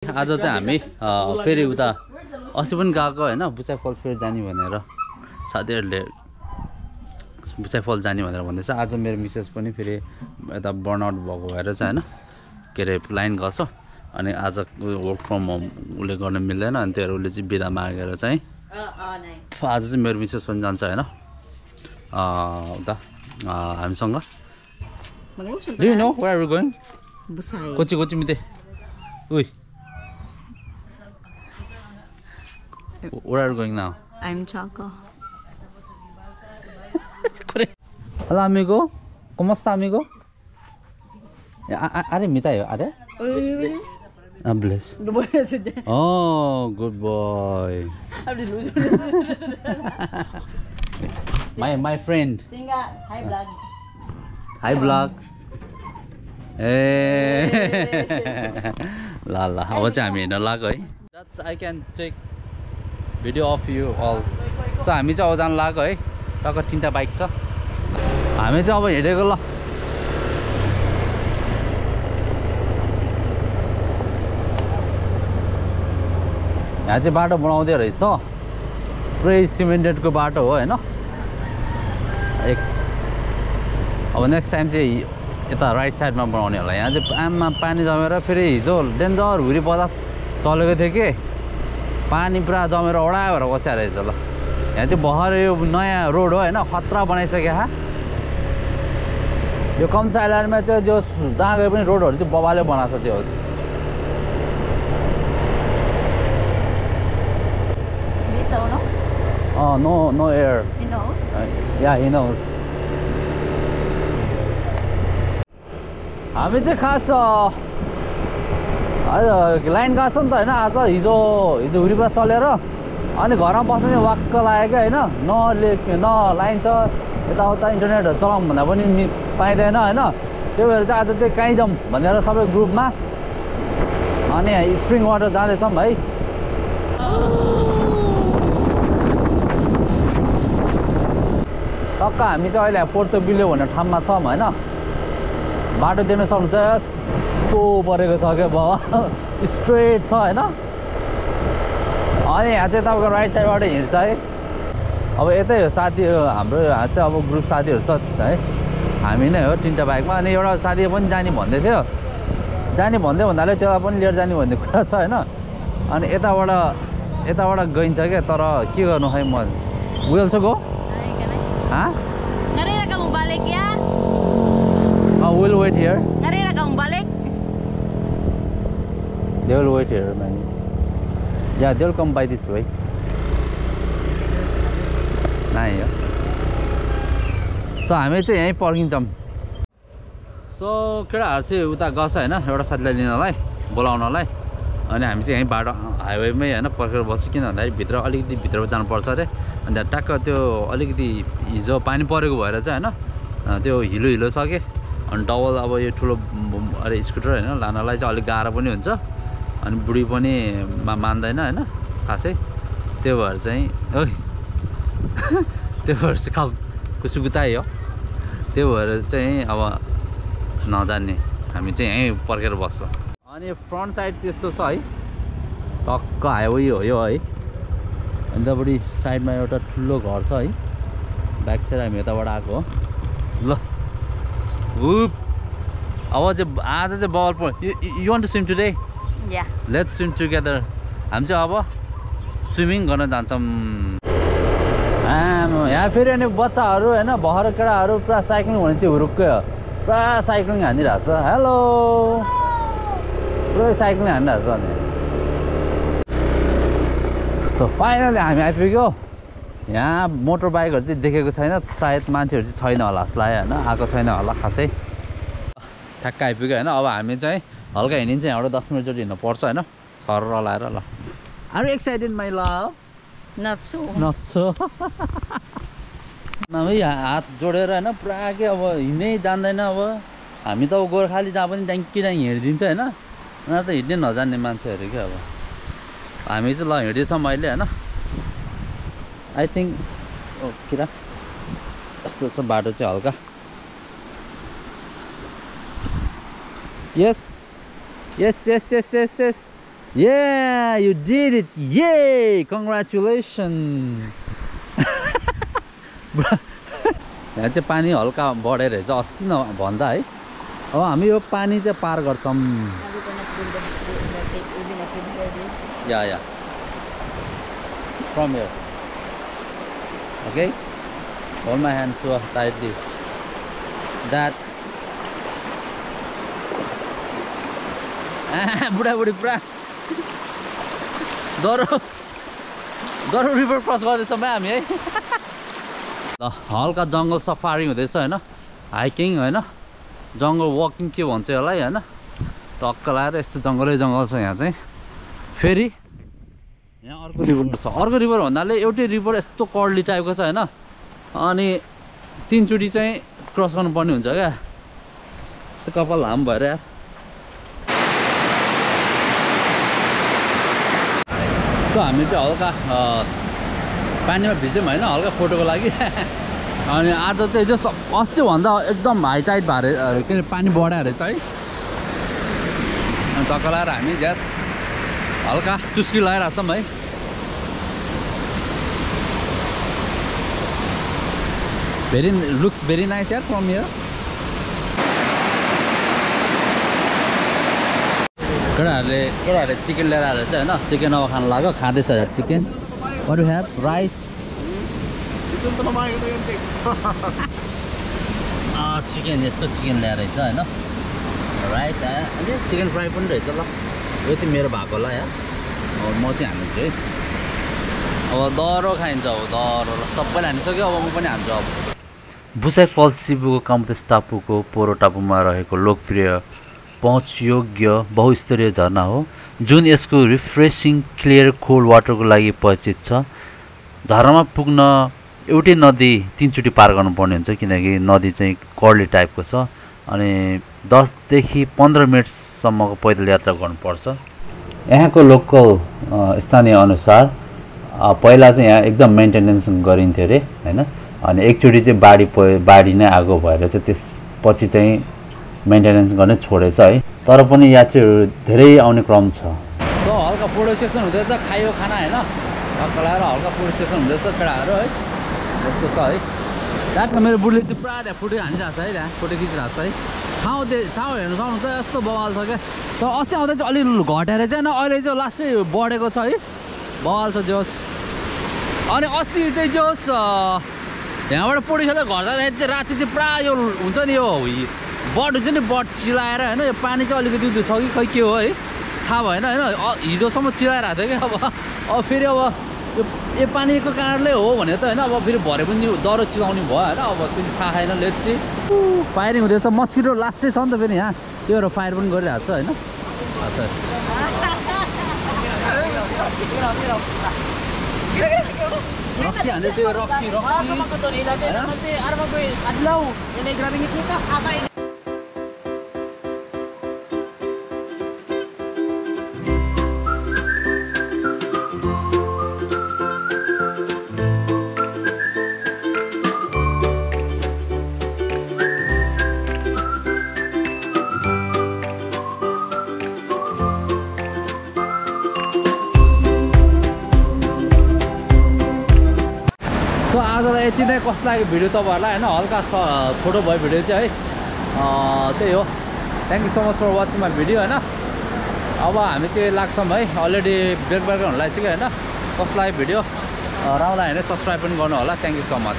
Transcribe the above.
आज चाहिँ हामी फेरि उता अस्ति पनि गएको होइन बुसाइ फल फेरि जाने भनेर साथीहरूले बुसाइ फल जाने भनेर भन्दैछ। आज मेरो मिसेस पनि फेरि यता बर्नआउट भएको भएर चाहिँ होइन के अरे लाइन गर्छ अनि आज वर्क फ्रम होम उसले गर्न मिल्दैन अनि त्यही उसले चाहिँ बिदा मागेर चाहिँ आज चाहिँ मेरो मिसेस पनि जान्छ होइन उता हामीसँग। Do you know where are we going? Busai. Kochi mite. Ui. Where are we going now? I'm Chaco. Hola amigo. ¿Cómo está amigo? Are mita yo, are? Bless. Oh, good boy. My friend. Singa, hi vlog. Hi vlog. Hey. La la. How was I mean? That's I can take video of you all. So हामी चाहिँ अब जान लाग्यो है। टक्क तीनटा bike छ। हामी चाहिँ अब हिँडेको ल। यहाँ चाहिँ बाटो बनाउँदै रहेछ। पुरै सिमेन्टेडको बाटो हो हैन। अब नेक्स्ट टाइम चाहिँ यता राइट साइडमा बनाउने होला। यहाँ चाहिँ आममा पानी जमेर फेरि हिजो डेन्जर हुरी बजाज चलेको थियो कि पानी पुरा जमेर ओडा भएर बसिया रहेछ ल। यहाँ चाहिँ भर्खर यो नयाँ रोड हो हैन खतरा बनाइसक्यो हा। यो कम्स आइल्यान्डमा चाहिँ जो जहाँ गए पनि रोडहरू चाहिँ बबाले बनाएको छ त्यो होस्। No air. He knows? Yeah, he knows. हामी चाहिँ खास लाइन गएको छ नि त होइन। आज हिजो हुरीमा चलेर अनि घरमा बस्ने वाक्क लाग्यो क्या होइन। न लाइन छ यताउता इन्टरनेटहरू चलाउँ भन्दा पनि पाइँदैन होइन। त्यो भएर चाहिँ आज चाहिँ कहीँ जाउँ भनेर सबै ग्रुपमा अनि स्प्रिङ वाटर जाँदैछौँ है। टक्क हामी चाहिँ अहिले पोर्तो बिल्यो भन्ने ठाउँमा छौँ होइन। बाटो देख्न सक्नुहुन्छ यस्तो परेको छ क्या बाबा स्ट्रेट छ होइन। अनि यहाँ चाहिँ तपाईँको राइट साइडबाट हिँड्छ है। अब यतै हो साथी हाम्रो यहाँ चाहिँ अब ग्रुप साथीहरू छ है। हामी नै हो तीनटा बाइकमा अनि एउटा साथी पनि जाने भन्दै थियो। जाने भन्दै भन्नाले त्यसलाई पनि लिएर जाने भन्ने कुरा छ होइन। अनि यताबाट गइन्छ क्या तर के गर्नु खै म विल छ गो हाँ? Narira kamu balik ya? Oh, we'll wait here. Narira kamu balik? They will wait here, man. Yeah, they'll come by this way. Nice. So, हामी चाहिँ यहीँ पर्खिन्छौँ। सो केटाहरू चाहिँ उता गछ होइन एउटा साथीलाई लिनलाई बोलाउनलाई। अनि हामी चाहिँ यहीँ बाटो हाइवेमै होइन पर्खेर बस्छु। किन भन्दाखेरि भित्र अलिकति भित्र जानुपर्छ अरे। अन्त टक्क त्यो अलिकति हिजो पानी परेको भएर चाहिँ होइन त्यो हिलो छ कि अनि डबल अब यो ठुलो अरे स्कुटर होइन लानलाई चाहिँ अलिक गाह्रो पनि हुन्छ। अनि बुढी पनि मान्दैन होइन खासै। त्यो भएर चाहिँ त्यो भएर चाहिँ कुसुकुताइ हो। त्यो भएर चाहिँ अब नजाने हामी चाहिँ यहीँ पर्खेर बस्छ। अनि फ्रन्ट साइड त्यस्तो छ है। टक्क हाइवे हो यो है। अनि त्यहाँपट्टि साइडमा एउटा ठुलो घर छ है। ब्याक साइड हामी यताबाट आएको हो ल। अब चाहिँ आज चाहिँ बल you want to swim today? या लेट्स स्विम टुगेदर। हामी चाहिँ अब स्विमिङ गर्न जान्छौँ। यहाँ फेरि अनि बच्चाहरू होइन भर्खर केटाहरू पुरा साइक्लिङ भनेपछि हुरुक्कै हो। पुरा साइक्लिङ हानिरहेको छ। हेलो पुरै साइक्लिङ हानिरहेको छ अनि। सो फाइनली हामी आइपुग्यो। यहाँ मोटर बाइकहरू चाहिँ देखेको छैन सायद मान्छेहरू चाहिँ छैन होला जस्तो लाग्यो होइन। आएको छैन होला खासै। ठ्याक्क आइपुग्यो होइन। अब हामी चाहिँ हल्का हिँडिन्छ यहाँबाट 10 मिनट जति हिँड्नु पर्छ होइन सर लाएर ल। Are you excited my love? Not so. नभए हात जोडेर होइन पुरा के अब हिँड्नै जान्दैन। अब हामी त अब गोर्खाली जहाँ पनि ट्याङ्की हिँडिदिन्छ होइन। उनीहरू त हिँड्नै नजान्ने मान्छेहरू क्या। अब हामी चाहिँ ल हिँड्दैछौँ अहिले होइन। आई थिङ्क किरा यस्तो छ बाटो चाहिँ हल्का। यस Yeah, you did it. Yay! Congratulations. यहाँ चाहिँ पानी हल्का बढेर रहेछ अस्ति न भन्दा है। अब हामी यो पानी चाहिँ पार गर्छौं। Yeah. From here. Okay? Hold my hand so tightly. That. बुढाबुढी पुरा डरो रिभर क्रस गर्दैछौँ हामी है। हल्का जङ्गल सफारी हुँदैछ हैन, हाइकिङ हैन, जङ्गल वकिङ के भन्छ यसलाई हैन। टक्क लाएर यस्तो जङ्गलै जङ्गल छ यहाँ चाहिँ। फेरि यहाँ अर्को रिभर छ। अर्को रिभर भन्नाले एउटै रिभर यस्तो कर्ली टाइपको छ हैन, अनि तीनचोटी चाहिँ क्रस गर्नुपर्ने हुन्छ क्या। यस्तो कपाल लामो भएर यार। हामी चाहिँ हल्का पानीमा भिज्यौँ होइन, हल्का फोटोको लागि। अनि आज चाहिँ जो अस्ति भन्दा एकदम हाई टाइट भएर किन पानी बढाएर रहेछ है। अनि टक्क लगाएर हामी जस्ट हल्का चुस्की लगाइरहेको छौँ है। लुक्स भेरी नाइस यार फ्रम हियर। केटाहरूले चिकन लिएर आएर चाहिँ होइन, चिकन अब खानु लाग्यो, खाँदैछ चिकन। अरू ह्याभ राइस चिकन, यस्तो चिकन ल्याएर रहेछ होइन, राइस अनि चिकन फ्राई पनि रहेछ। ल यो चाहिँ मेरो भएको होला यार, अब म चाहिँ हाल्छु है। अब दह्रो खाइन्छ, अब दह्रो सबैले हानिसक्यो, अब म पनि हान्छु। अब बुसाई फल्स सिबुको काम्तेस टापुको पोरो टापुमा रहेको लोकप्रिय पहुँच योग्य बहुस्तरीय झरना हो, जुन यसको रिफ्रेसिङ क्लियर कोल्ड वाटरको लागि परिचित छ। झरनामा पुग्न एउटै नदी तीनचोटि पार गर्नुपर्ने हुन्छ, किनकि नदी चाहिँ कर्ली टाइपको छ अनि 10 देखि 15 मिनटसम्मको पैदल यात्रा गर्नुपर्छ। यहाँको लोकल स्थानीय अनुसार पहिला चाहिँ यहाँ एकदम मेन्टेनेन्स गरिन्थ्यो अरे हैन, अनि एकचोटि चाहिँ बाढी नै आगो भएर चाहिँ त्यसपछि चाहिँ मेन्टेनेन्स गर्ने छोडेछ है। तर पनि यात्रीहरू धेरै आउने क्रम छ। सो हल्का फोटो सेसन हुँदैछ, खायो खाना हैन, टक्क लगाएर हल्का फोटो सेसन हुँदैछ केटाहरू है। यस्तो छ है। रातमा मेरो बुढीले चाहिँ पुरा त्यहाँ फोटो हानिरहेको छ है, त्यहाँ फोटो खिचिरहेको छ है। ठाउँ हेर्नु सक्नुहुन्छ, यस्तो बवाल छ क्या। तर अस्ति आउँदा चाहिँ अलि घटेर चाहिँ अहिले चाहिँ लास्टै बढेको छ है, बवाल छ जोस्। अनि अस्ति चाहिँ जोस् यहाँबाट फोटो खेल्दा घर जाँदाखेरि चाहिँ राति चाहिँ पुरा यो हुन्छ नि, यो बड हुन्छ नि, बड चिलाएर होइन। यो पानी चाहिँ अलिकति छ कि खै के हो है, थाहा भएन होइन। हिजोसम्म चिलाइरहेको थियो क्या। अब फेरि अब यो पानीको कारणले हो भने त होइन, अब फेरि भरे पनि डह्रो चिलाउने भयो होइन। अब त्यो थाहा छैन। Let's see. फायरिङ हुँदैछ, मस्किटो लास्टै छ नि त फेरि यहाँ, त्योहरू फायर पनि गरिरहेको छ होइन। रक्सी हान्दै थियो, रक्सी आजलाई यति नै। कस्तो लाग्यो भिडियो तपाईँहरूलाई होइन, हल्का छोटो भयो भिडियो चाहिँ है। त्यही हो। Thank you so much for watching my video होइन। अब हामी चाहिँ लाग्छौँ है, अलरेडी ब्रेक हुन लागिसक्यो होइन। कस्तो लाग्यो भिडियो, राम्रो लाग्यो भने सब्सक्राइब पनि गर्नु होला। Thank you so much.